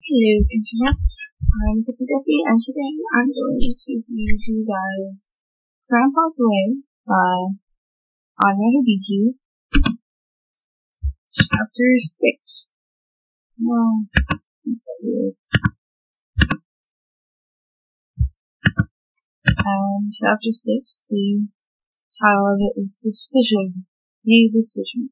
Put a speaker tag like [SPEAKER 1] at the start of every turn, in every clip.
[SPEAKER 1] Hello, Internet. I'm KrissieDeathy, and today I'm going to read you guys Granpa's Way by Atlanta-Decatur, Chapter 6. Oh, that's so weird. Chapter 6, the title of it is Decision. The Decision.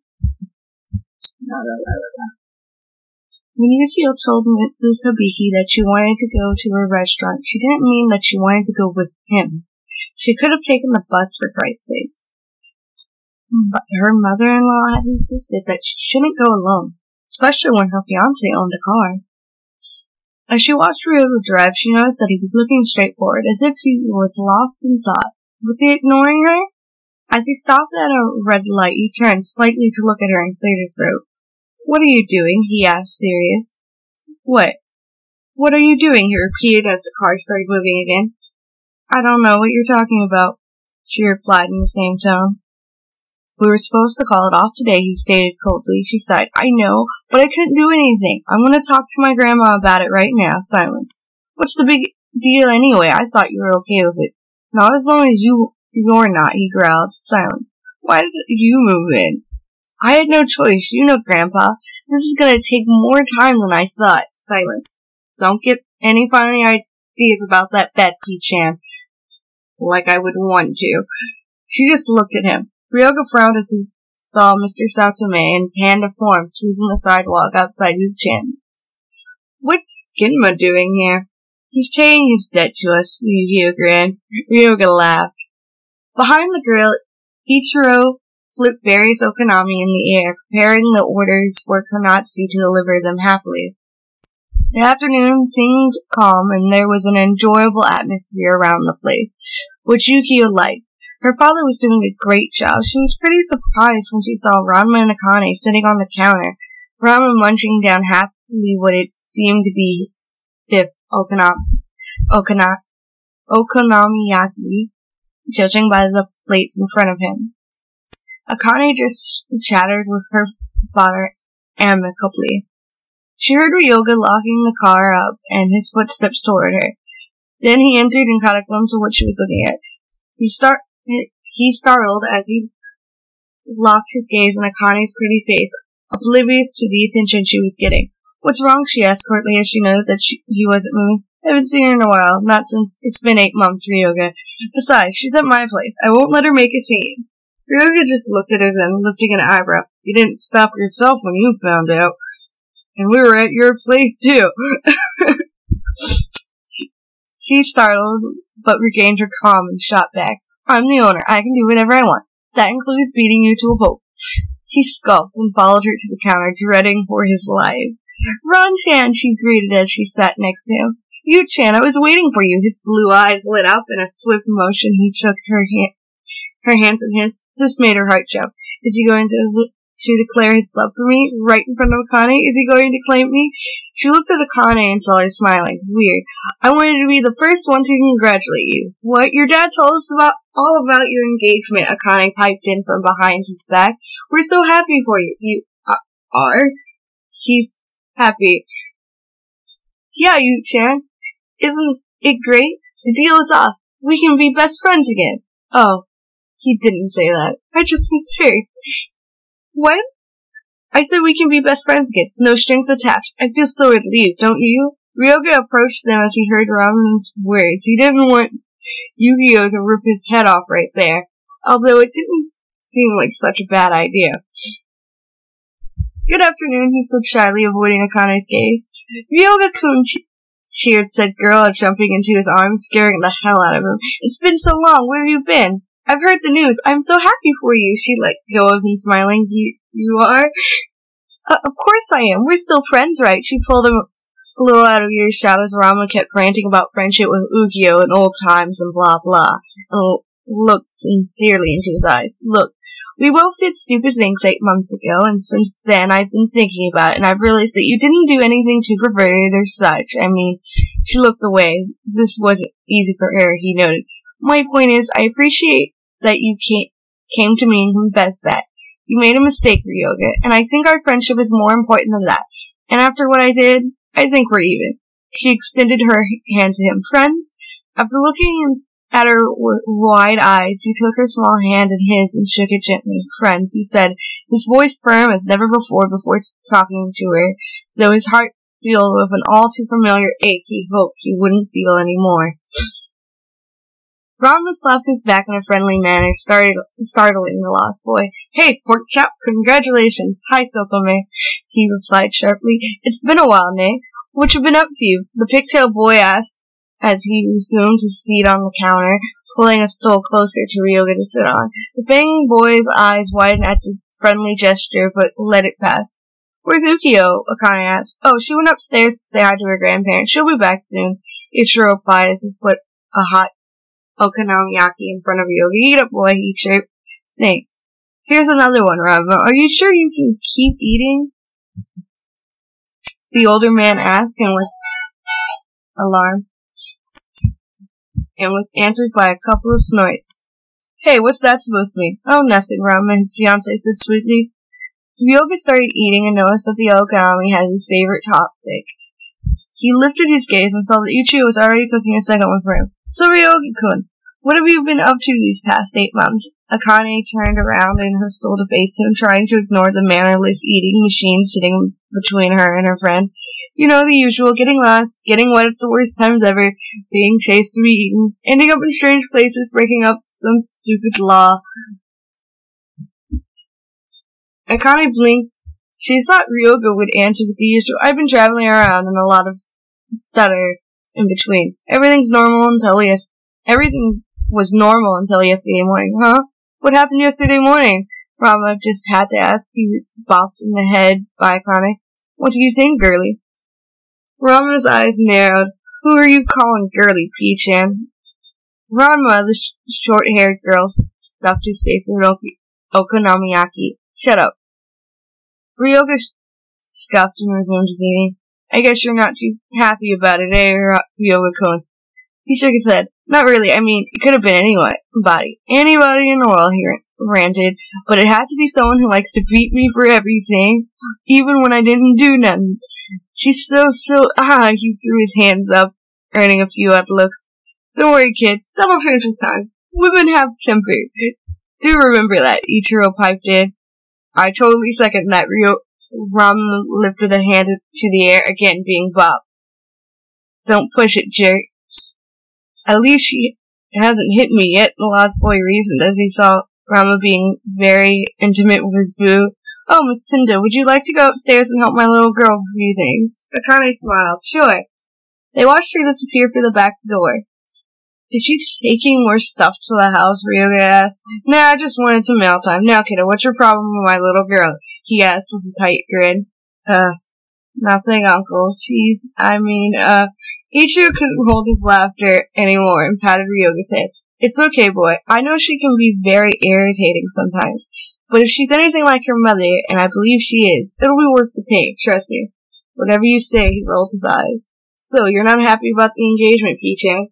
[SPEAKER 1] When Yukio told Mrs. Hibiki that she wanted to go to a restaurant, she didn't mean that she wanted to go with him. She could have taken the bus, for Christ's sakes. But her mother-in-law had insisted that she shouldn't go alone, especially when her fiancé owned a car. As she watched Ryoga drive, she noticed that he was looking straight forward, as if he was lost in thought. Was he ignoring her? As he stopped at a red light, he turned slightly to look at her and cleared his throat. "What are you doing?" he asked, serious. "What? What are you doing?" he repeated as the car started moving again. "I don't know what you're talking about," she replied in the same tone. "We were supposed to call it off today," he stated coldly. She sighed. "I know, but I couldn't do anything. I'm going to talk to my grandma about it right now." Silence. "What's the big deal anyway? I thought you were okay with it." "Not as long as you're not," he growled. Silent. "Why did you move in?" "I had no choice. You know, Grandpa. This is going to take more time than I thought." Silence. "Don't get any funny ideas about that bet, P-chan. Like I would want to." She just looked at him. Ryoga frowned as he saw Mr. Satome in panda form sweeping the sidewalk outside Ch6. "What's Ginma doing here?" "He's paying his debt to us," Yukio grinned. Ryoga laughed. Behind the grill, Ichiro flipped various okonomi in the air, preparing the orders for Konatsu to deliver them happily. The afternoon seemed calm, and there was an enjoyable atmosphere around the place, which Yukio liked. Her father was doing a great job. She was pretty surprised when she saw Ranma and Akane sitting on the counter, Ranma munching down happily what it seemed to be stiff okonomiyaki, judging by the plates in front of him. Akane just chattered with her father amicably. She heard Ryoga locking the car up and his footsteps toward her. Then he entered and caught a glimpse of what she was looking at. He startled as he locked his gaze on Akane's pretty face, oblivious to the attention she was getting. "What's wrong?" she asked curtly as she noted that he wasn't moving. "I haven't seen her in a while. Not since it's been 8 months, Ryoga. Besides, she's at my place. I won't let her make a scene." Ryoga just looked at her then, lifting an eyebrow. "You didn't stop yourself when you found out. And we were at your place, too." She startled, but regained her calm and shot back. "I'm the owner. I can do whatever I want. That includes beating you to a pulp." He scoffed and followed her to the counter, dreading for his life. "Ron-chan," she greeted as she sat next to him. "You-chan, I was waiting for you." His blue eyes lit up in a swift motion. He took her hands in his. This made her heart jump. "Is he going to declare his love for me? Right in front of Akane? Is he going to claim me?" She looked at Akane and saw her smiling. "Weird. I wanted to be the first one to congratulate you." "What? Your dad told us all about your engagement," Akane piped in from behind his back. "We're so happy for you." "You are?" He's happy. "Yeah, you-chan. Isn't it great? The deal is off. We can be best friends again." "Oh." He didn't say that. I just misheard. "What?" "I said we can be best friends again. No strings attached. I feel so relieved, don't you?" Ryoga approached them as he heard Ramen's words. He didn't want Yukio to rip his head off right there, although it didn't seem like such a bad idea. "Good afternoon," he said shyly, avoiding Akane's gaze. "Ryoga-kun," cheered said girl, jumping into his arms, scaring the hell out of him. "It's been so long. Where have you been?" "I've heard the news. I'm so happy for you." She let go of him, smiling. You are?" Of course I am. We're still friends, right?" She pulled him a little out of earshot as Rama kept ranting about friendship with Ukyo and old times and blah blah, and looked sincerely into his eyes. "Look, we both did stupid things 8 months ago, and since then I've been thinking about it, and I've realized that you didn't do anything too perverted or such. I mean," she looked away. This wasn't easy for her, he noted. "My point is, I appreciate that you came to me and confessed that. You made a mistake, Ryoga, and I think our friendship is more important than that. And after what I did, I think we're even. She extended her hand to him. Friends? After looking at her wide eyes, he took her small hand in his and shook it gently. Friends, he said, his voice firm as never before talking to her, though his heart filled with an all too familiar ache he hoped he wouldn't feel any more. Granpa slapped his back in a friendly manner, startling the lost boy. Hey, pork chop, congratulations. Hi, Sotome, he replied sharply. It's been a while, Nay. What you been up to? The pigtail boy asked as he resumed his seat on the counter, pulling a stool closer to Ryoga to sit on. The banging boy's eyes widened at the friendly gesture, but let it pass. Where's Ukyo? Akane asked. Oh, she went upstairs to say hi to her grandparents. She'll be back soon, Ichiro replied as he put a hot okonomiyaki in front of Ryoga. Eat up, boy, he chirped. Thanks. Here's another one, Rama. Are you sure you can keep eating? The older man asked and was alarmed, and was answered by a couple of snorts. Hey, what's that supposed to mean? Oh, nothing, Rama, his fiancée said sweetly. Ryoga started eating and noticed that the okonomi had his favorite topic. He lifted his gaze and saw that Ichiro was already cooking a second one for him. So, Ryoga-kun, what have you been up to these past 8 months? Akane turned around in her stool to face him, trying to ignore the mannerless eating machine sitting between her and her friend. You know, the usual, getting lost, getting wet at the worst times ever, being chased to be eaten, ending up in strange places, breaking up some stupid law. Akane blinked. She thought Ryoga would answer with the usual, I've been traveling around, and a lot of stutter in between. Everything was normal until yesterday morning. Huh? What happened yesterday morning? Rama just had to ask. He was bopped in the head by Akane. What do you think, girlie? Rama's eyes narrowed. Who are you calling girlie, P-chan? Rama, the short-haired girl, stuffed his face with okonomiyaki. Shut up. Ryoga scuffed and resumed his eating. I guess you're not too happy about it, eh, Ryoga-kun? He shook his head. Not really. I mean, it could have been anybody in the world, he ranted. But it had to be someone who likes to beat me for everything, even when I didn't do nothing. She's so, he threw his hands up, earning a few odd looks. Don't worry, kid. That'll change with time. Women have temper. Do remember that, Ichiro piped in. I totally second that. Rama lifted a hand to the air, again being bopped. Don't push it, jerk. At least it hasn't hit me yet, the lost boy reasoned as he saw Rama being very intimate with his boo. Oh, Miss Tinda, would you like to go upstairs and help my little girl with a few things? Akane smiled. Sure. They watched her disappear through the back door. Is she taking more stuff to the house? Ryoga asked. Nah, I just wanted some mail time. Now, kiddo, what's your problem with my little girl? He asked with a tight grin. Nothing, Uncle. Ichiro couldn't hold his laughter anymore and patted Ryoga's head. It's okay, boy. I know she can be very irritating sometimes. But if she's anything like her mother, and I believe she is, it'll be worth the pain, trust me. Whatever you say, he rolled his eyes. So, you're not happy about the engagement, P-chan?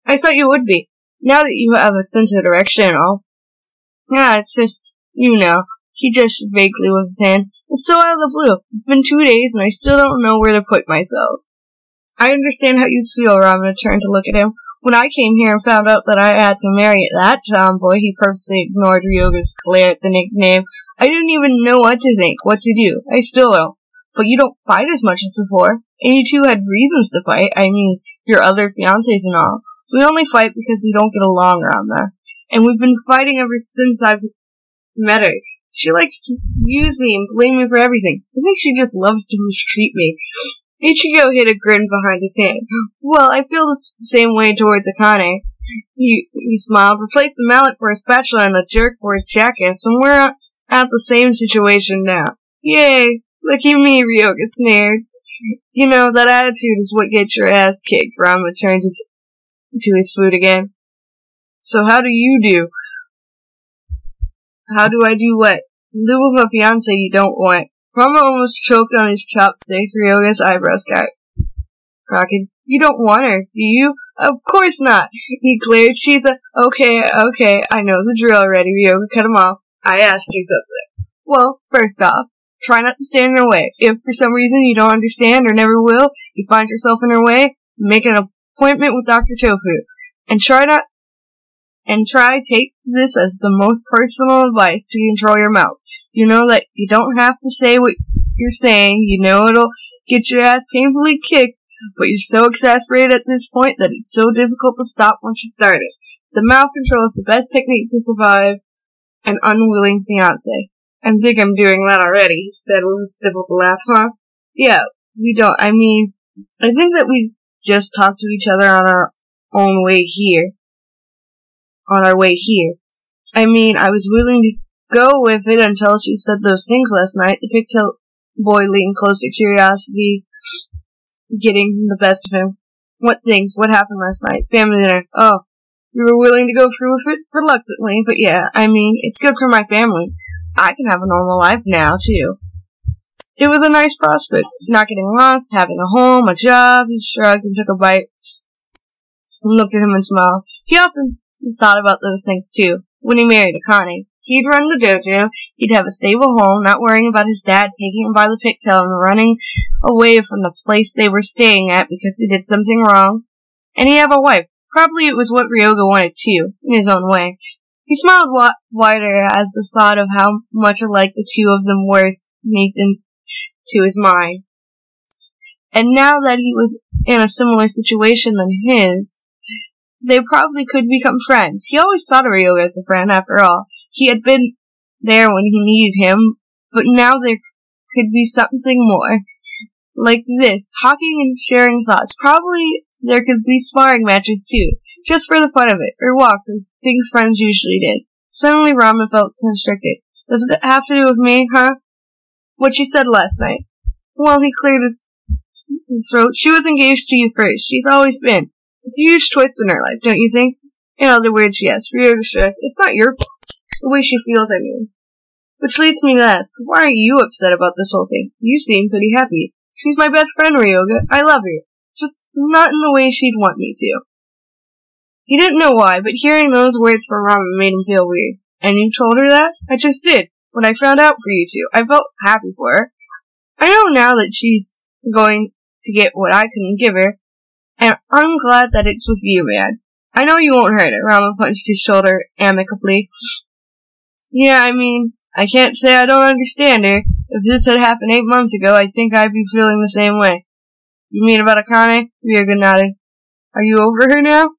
[SPEAKER 1] I thought you would be. Now that you have a sense of direction and all. Yeah, it's just, he gestured vaguely with his hand. It's so out of the blue. It's been 2 days, and I still don't know where to put myself. I understand how you feel, Rama turned to look at him. When I came here and found out that I had to marry that tomboy, he purposely ignored Ryoga's glare at the nickname. I didn't even know what to think, what to do. I still don't. But you don't fight as much as before. And you two had reasons to fight. I mean, your other fiancés and all. We only fight because we don't get along, Rama. And we've been fighting ever since I've met her. She likes to use me and blame me for everything. I think she just loves to mistreat me. Ichigo hid a grin behind his hand. Well, I feel the same way towards Akane. He smiled, replaced the mallet for a spatula and the jerk for a jackass, and we're at the same situation now. Yay! Look at me, Ryoga sneered. That attitude is what gets your ass kicked. Rama turned to his food again. So how do you do? How do I do what? Live with a fiancé you don't want. Rama almost choked on his chopsticks. Ryoga's eyebrows got crooked. You don't want her, do you? Of course not, he glared. She's okay, I know the drill already. Ryoga cut him off. I asked you something. Well, first off, Try not to stand in her way. If for some reason you don't understand or never will, you find yourself in her way, make an appointment with Dr. Tofu. And try take this as the most personal advice to control your mouth. You know that you don't have to say what you're saying. You know it'll get your ass painfully kicked, but you're so exasperated at this point that it's so difficult to stop once you start it. The mouth control is the best technique to survive an unwilling fiancé. I think I'm doing that already, he said with a stifled laugh. Huh? Yeah, we don't. I mean, I think that we just talked to each other on our own way here. On our way here. I mean, I was willing to go with it until she said those things last night. The pigtail boy leaned close to curiosity, getting the best of him. What things? What happened last night? Family dinner. Oh, you were willing to go through with it? Reluctantly, but yeah, I mean, it's good for my family. I can have a normal life now, too. It was a nice prospect. Not getting lost, having a home, a job. He shrugged and took a bite and looked at him and smiled. He often thought about those things, too, when he married Akane. He'd run the dojo, he'd have a stable home, not worrying about his dad taking him by the pigtail and running away from the place they were staying at because he did something wrong. And he'd have a wife. Probably it was what Ryoga wanted, too, in his own way. He smiled wider as the thought of how much alike the two of them were sneaked into his mind. And now that he was in a similar situation than his, they probably could become friends. He always thought of Ryoga as a friend, after all. He had been there when he needed him, but now there could be something more. Like this, talking and sharing thoughts. Probably there could be sparring matches, too. Just for the fun of it, or walks, and things friends usually did. Suddenly Ramen felt constricted. Does it have to do with me, huh? What you said last night. Well, he cleared his throat. She was engaged to you first. She's always been. It's a huge twist in her life, don't you think? In other words, yes. Ryoga shook. It's not your fault. The way she feels, I mean. Which leads me to ask, why are you upset about this whole thing? You seem pretty happy. She's my best friend, Ryoga. I love her. Just not in the way she'd want me to. He didn't know why, but hearing those words from Ramen made him feel weird. And you told her that? I just did. When I found out for you two, I felt happy for her. I know now that she's going to get what I couldn't give her, and I'm glad that it's with you, man. I know you won't hurt her. Ramen punched his shoulder amicably. Yeah, I mean, I can't say I don't understand her. If this had happened 8 months ago, I think I'd be feeling the same way. You mean about Akane? Ryoga nodded. Are you over her now?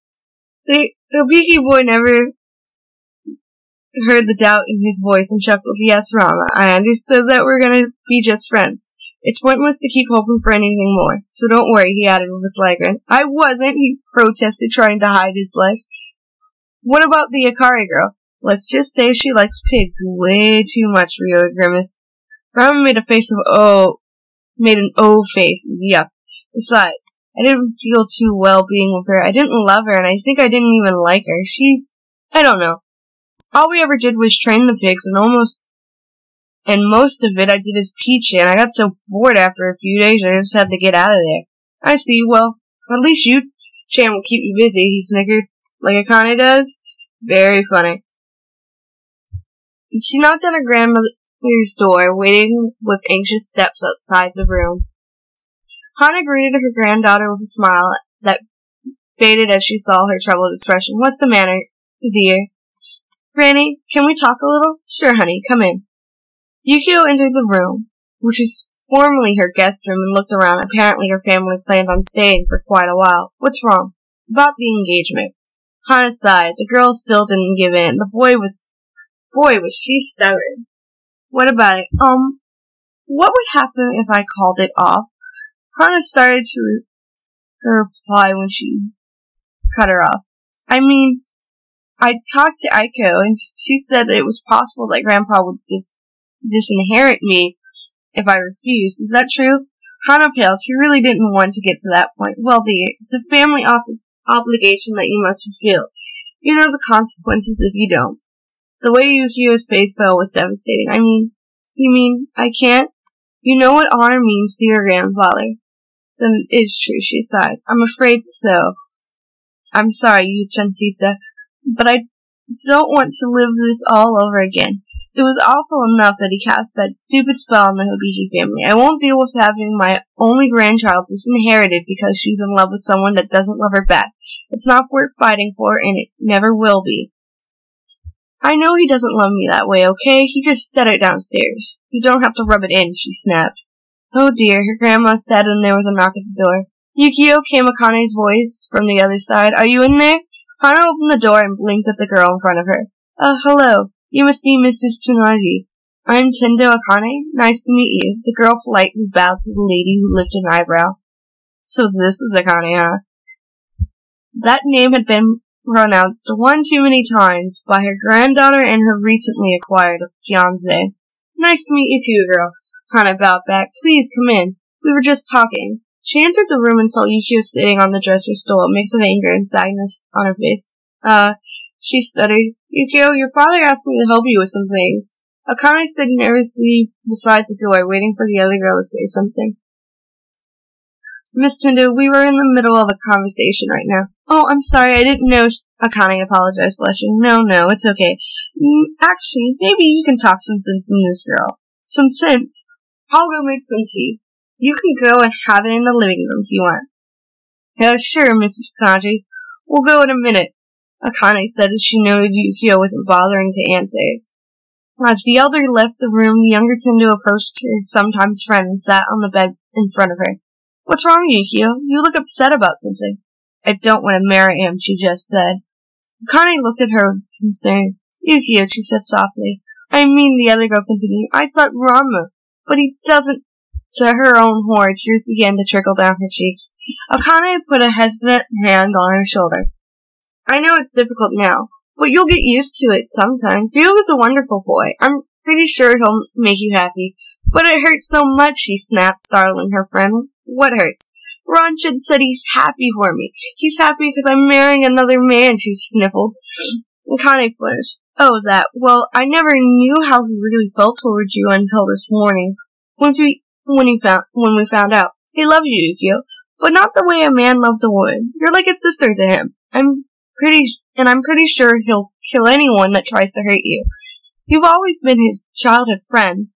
[SPEAKER 1] The beaky boy never heard the doubt in his voice and chuckled. Yes, Rama, I understood that we're gonna be just friends. It's pointless to keep hoping for anything more. So don't worry, he added with a sly grin. I wasn't, he protested, trying to hide his blush. What about the Akari girl? Let's just say she likes pigs way too much, Ryoga grimaced. Rama made an O face. Yuck. Besides, I didn't feel too well being with her. I didn't love her, and I think I didn't even like her. I don't know. All we ever did was train the pigs, and most of it I did as Peach, and I got so bored after a few days I just had to get out of there. I see, well, at least Chan will keep you busy, he snickered. Like Akane does? Very funny. She knocked on her grandmother's door, waiting with anxious steps outside the room. Hana greeted her granddaughter with a smile that faded as she saw her troubled expression. What's the matter, dear? Granny, can we talk a little? Sure, honey, come in. Yukio entered the room, which was formerly her guest room, and looked around. Apparently her family planned on staying for quite a while. What's wrong? About the engagement. Hana sighed. The girl still didn't give in. The boy was she stubborn. What about it? What would happen if I called it off? Hana started to reply when she cut her off. I mean, I talked to Aiko, and she said that it was possible that Granpa would disinherit me if I refused. Is that true? Hana paled. She really didn't want to get to that point. Well, dear, it's a family obligation that you must fulfill. You know the consequences if you don't. The way Yukio's face fell was devastating. You mean I can't? You know what honor means to your grandfather. Then it's true, she sighed. I'm afraid so. I'm sorry, Chansita, but I don't want to live this all over again. It was awful enough that he cast that stupid spell on the Hibiki family. I won't deal with having my only grandchild disinherited because she's in love with someone that doesn't love her back. It's not worth fighting for, and it never will be. I know he doesn't love me that way, okay? He just said it downstairs. You don't have to rub it in, she snapped. Oh dear, her grandma said when there was a knock at the door. Yukio, came Akane's voice from the other side. Are you in there? Hana opened the door and blinked at the girl in front of her. Hello. You must be Mrs. Tsunaji. I'm Tendo Akane. Nice to meet you. The girl politely bowed to the lady who lifted an eyebrow. So this is Akane, huh? That name had been pronounced one too many times by her granddaughter and her recently acquired fiancé. Nice to meet you too, girl. Hana bowed back. Please come in. We were just talking. She entered the room and saw Yukio sitting on the dresser stool, a mix of anger and sadness on her face. She stuttered. Yukio, your father asked me to help you with some things. Akane stood nervously beside the door, waiting for the other girl to say something. Miss Tendo, we were in the middle of a conversation right now. Oh, I'm sorry, I didn't know. Akane apologized, blushing. No, it's okay. Actually, maybe you can talk some sense into this girl. Some sense? I'll go make some tea. You can go and have it in the living room if you want. Sure, Mrs. Kaji. We'll go in a minute, Akane said as she noted Yukio wasn't bothering to answer. As the elder left the room, the younger Tendo approached her sometimes friend and sat on the bed in front of her. What's wrong, Yukio? You look upset about something. I don't want to marry him, she just said. Akane looked at her with concern. Yukio, she said softly. I mean, the other girl continued. I thought Rama, but he doesn't. To her own horror, tears began to trickle down her cheeks. Akane put a hesitant hand on her shoulder. I know it's difficult now, but you'll get used to it sometime. Ryo is a wonderful boy. I'm pretty sure he'll make you happy. But it hurts so much, she snapped, startling her friend. What hurts? Ranjit said he's happy for me. He's happy because I'm marrying another man, she sniffled. Akane flinched. Oh, that. Well, I never knew how he really felt towards you until this morning. When we found out. He loves you, Yukio, but not the way a man loves a woman. You're like a sister to him. I'm pretty sure he'll kill anyone that tries to hurt you. You've always been his childhood friend,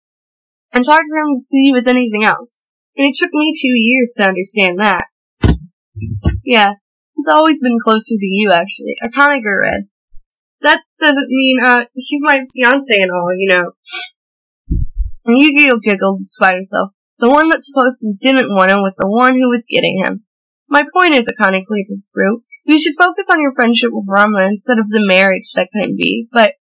[SPEAKER 1] and it's hard for him to see you as anything else. And it took me 2 years to understand that. Yeah, he's always been closer to you, actually. Akane grew red. That doesn't mean, he's my fiancé and all, you know. And Yukio giggled despite herself. The one that supposedly didn't want him was the one who was getting him. My point is, Akane cleared through, you should focus on your friendship with Rama instead of the marriage that couldn't be. But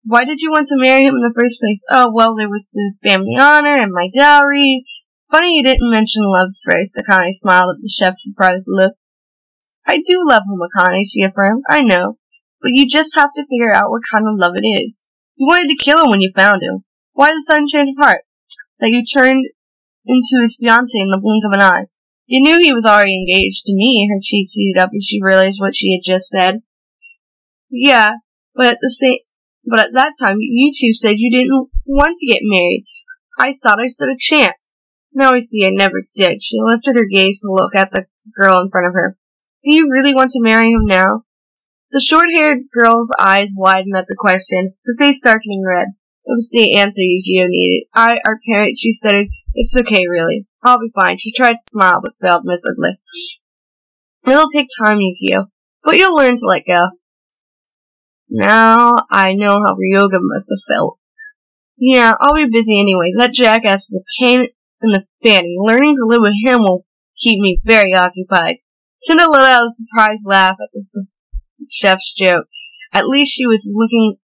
[SPEAKER 1] why did you want to marry him in the first place? Oh, well, there was the family honor and my dowry. Funny you didn't mention love first, Akane smiled at the chef's surprised look. I do love him, Akane, she affirmed. I know. But you just have to figure out what kind of love it is. You wanted to kill him when you found him. Why the sudden change of heart? That you turned into his fiancé in the blink of an eye. You knew he was already engaged to me. Her cheeks heated up as she realized what she had just said. Yeah, but at that time, you two said you didn't want to get married. I thought I stood a chance. Now I see I never did. She lifted her gaze to look at the girl in front of her. Do you really want to marry him now? The short-haired girl's eyes widened at the question, her face darkening red. It was the answer Yukio needed. Our parents, she stuttered. It's okay, really. I'll be fine. She tried to smile, but failed miserably. It'll take time, Yukio, but you'll learn to let go. Now I know how Ryoga must have felt. Yeah, I'll be busy anyway. That jackass is a pain in the fanny. Learning to live with him will keep me very occupied. Tendo let out a surprised laugh at the chef's joke. At least she was looking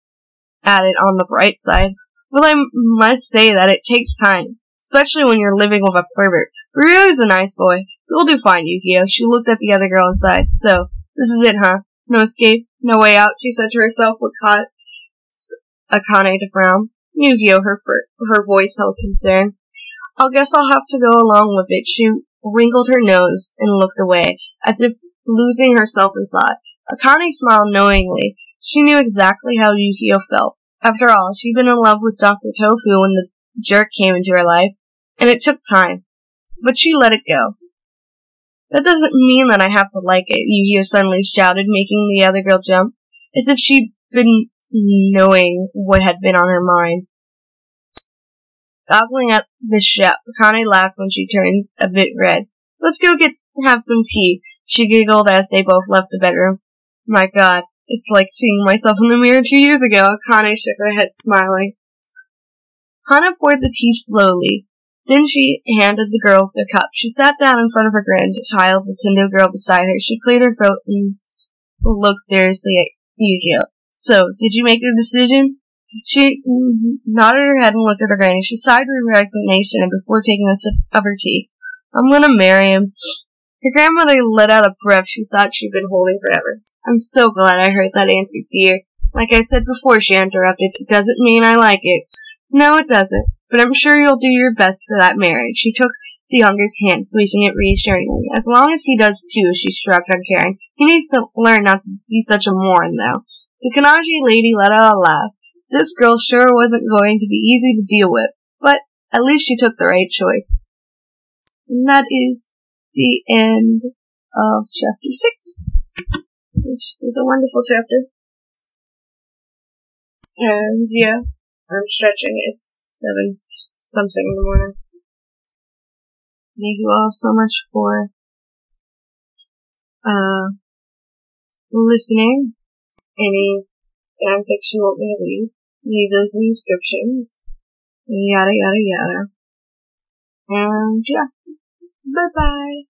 [SPEAKER 1] at it on the bright side. Well, I must say that it takes time, especially when you're living with a pervert. Ryo's a nice boy. You'll do fine, Yukio. She looked at the other girl inside. So, this is it, huh? No escape? No way out, she said to herself with Akane to frown. Yukio, her voice held concern. I guess I'll have to go along with it. She wrinkled her nose and looked away, as if losing herself in thought. Akane smiled knowingly. She knew exactly how Yukio felt. After all, she'd been in love with Dr. Tofu when the jerk came into her life, and it took time. But she let it go. That doesn't mean that I have to like it, Yukio suddenly shouted, making the other girl jump, as if she'd been knowing what had been on her mind. Goggling at the chef, Akane laughed when she turned a bit red. Let's go have some tea, she giggled as they both left the bedroom. My God, it's like seeing myself in the mirror 2 years ago. Akane shook her head, smiling. Hana poured the tea slowly. Then she handed the girls their cup. She sat down in front of her grandchild, the Tendo girl beside her. She cleared her throat and looked seriously at Yukio. So, did you make a decision? She nodded her head and looked at her granny. She sighed with resignation and before taking a sip of her tea. I'm gonna marry him. Her grandmother let out a breath she thought she'd been holding forever. I'm so glad I heard that answer, dear. Like I said before, she interrupted, it doesn't mean I like it. No, it doesn't. But I'm sure you'll do your best for that marriage. She took the younger's hand, squeezing it reassuringly. As long as he does too, she shrugged, uncaring. He needs to learn not to be such a moron, though. The Kanaji lady let out a laugh. This girl sure wasn't going to be easy to deal with, but at least she took the right choice. And that is the end of chapter 6, which is a wonderful chapter. And yeah, I'm stretching. It's 7-something in the morning. Thank you all so much for listening. Any fanfics you want me to read, leave those in the descriptions. Yada yada yada. And yeah, bye bye.